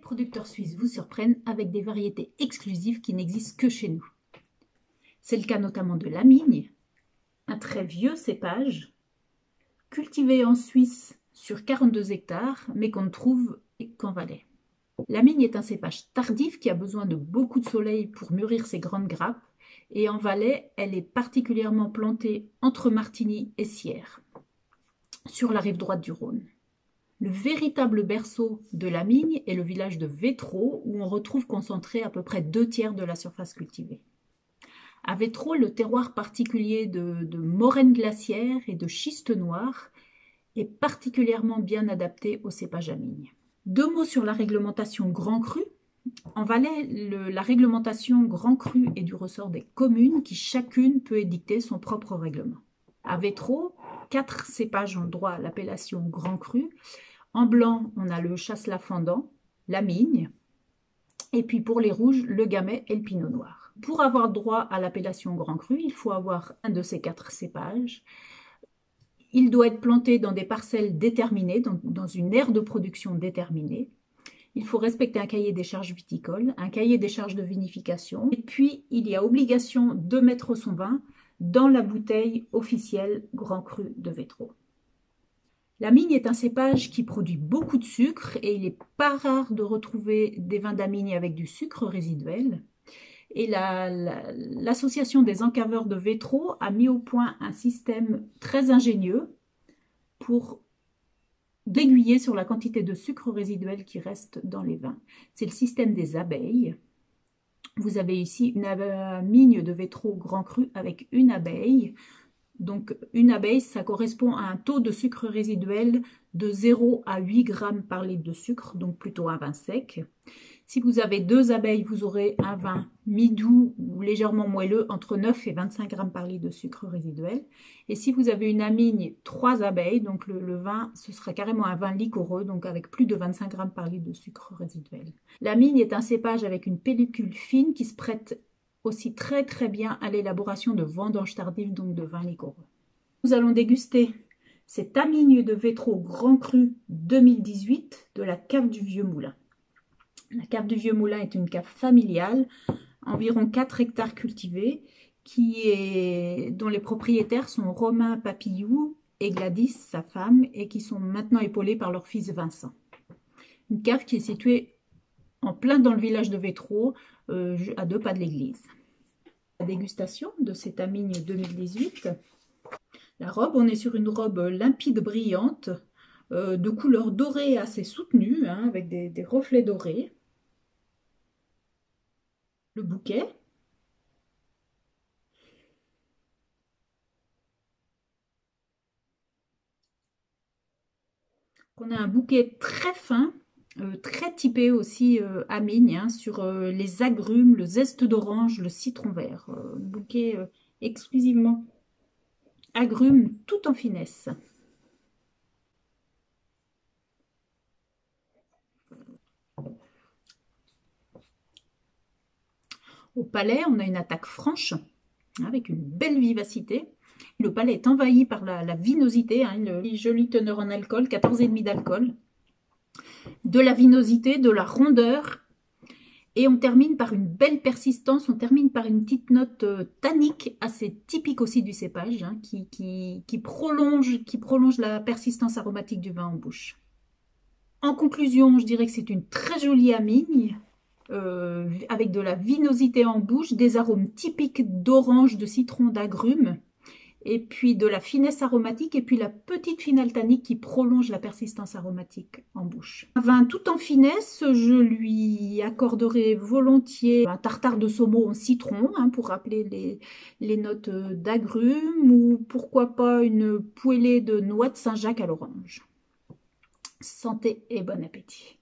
producteurs suisses vous surprennent avec des variétés exclusives qui n'existent que chez nous. C'est le cas notamment de l'Amigne, un très vieux cépage, cultivé en Suisse sur 42 hectares, mais qu'on ne trouve qu'en Valais. L'Amigne est un cépage tardif qui a besoin de beaucoup de soleil pour mûrir ses grandes grappes, et en Valais, elle est particulièrement plantée entre Martigny et Sierre, sur la rive droite du Rhône. Le véritable berceau de l'Amigne est le village de Vétros, où on retrouve concentré à peu près 2/3 de la surface cultivée. À Vétros, le terroir particulier de moraines glaciaires et de schistes noirs est particulièrement bien adapté au cépage Amigne. 2 mots sur la réglementation Grand Cru. En Valais, la réglementation Grand Cru est du ressort des communes qui chacune peut édicter son propre règlement. À Vétros, 4 cépages ont droit à l'appellation Grand Cru. En blanc, on a le chasselas-fendant, l'Amigne, et puis pour les rouges, le gamay et le pinot noir. Pour avoir droit à l'appellation Grand Cru, il faut avoir un de ces 4 cépages. Il doit être planté dans des parcelles déterminées, dans une aire de production déterminée. Il faut respecter un cahier des charges viticole, un cahier des charges de vinification. Et puis, il y a obligation de mettre son vin dans la bouteille officielle Grand Cru de Vétros. L'Amigne est un cépage qui produit beaucoup de sucre et il n'est pas rare de retrouver des vins d'Amigne avec du sucre résiduel. Et l'association des encaveurs de Vétros a mis au point un système très ingénieux pour d'aiguiller sur la quantité de sucre résiduel qui reste dans les vins. C'est le système des abeilles. Vous avez ici une Amigne de Vétros Grand Cru avec une abeille. Donc une abeille, ça correspond à un taux de sucre résiduel de 0 à 8 grammes par litre de sucre, donc plutôt un vin sec. Si vous avez 2 abeilles, vous aurez un vin mi-doux ou légèrement moelleux, entre 9 et 25 grammes par litre de sucre résiduel. Et si vous avez une Amigne, 3 abeilles, donc le vin, ce sera carrément un vin liquoreux, donc avec plus de 25 grammes par litre de sucre résiduel. L'Amigne est un cépage avec une pellicule fine qui se prête aussi très bien à l'élaboration de vendanges tardives, donc de vins liquoreux. Nous allons déguster cette Amigne de Vétros Grand Cru 2018 de la cave du Vieux Moulin. La cave du Vieux Moulin est une cave familiale, environ 4 hectares cultivés, dont les propriétaires sont Romain Papillou et Gladys, sa femme, et qui sont maintenant épaulés par leur fils Vincent. Une cave qui est située en plein dans le village de Vétros, à 2 pas de l'église. La dégustation de cette Amigne 2018. La robe, on est sur une robe limpide brillante, de couleur dorée assez soutenue, avec des reflets dorés. Le bouquet. On a un bouquet très fin, très typé aussi Amigne, sur les agrumes, le zeste d'orange, le citron vert. Bouquet exclusivement agrumes, tout en finesse. Au palais, on a une attaque franche, avec une belle vivacité. Le palais est envahi par la vinosité, une jolie teneur en alcool, 14,5 d'alcool. De la vinosité, de la rondeur. Et on termine par une belle persistance, on termine par une petite note tannique, assez typique aussi du cépage, qui prolonge la persistance aromatique du vin en bouche. En conclusion, je dirais que c'est une très jolie Amigne, avec de la vinosité en bouche, des arômes typiques d'orange, de citron, d'agrumes, et puis de la finesse aromatique, et puis la petite finale tannique qui prolonge la persistance aromatique en bouche. Un vin tout en finesse, je lui accorderai volontiers un tartare de saumon au citron, pour rappeler les notes d'agrumes, ou pourquoi pas une poêlée de noix de Saint-Jacques à l'orange. Santé et bon appétit!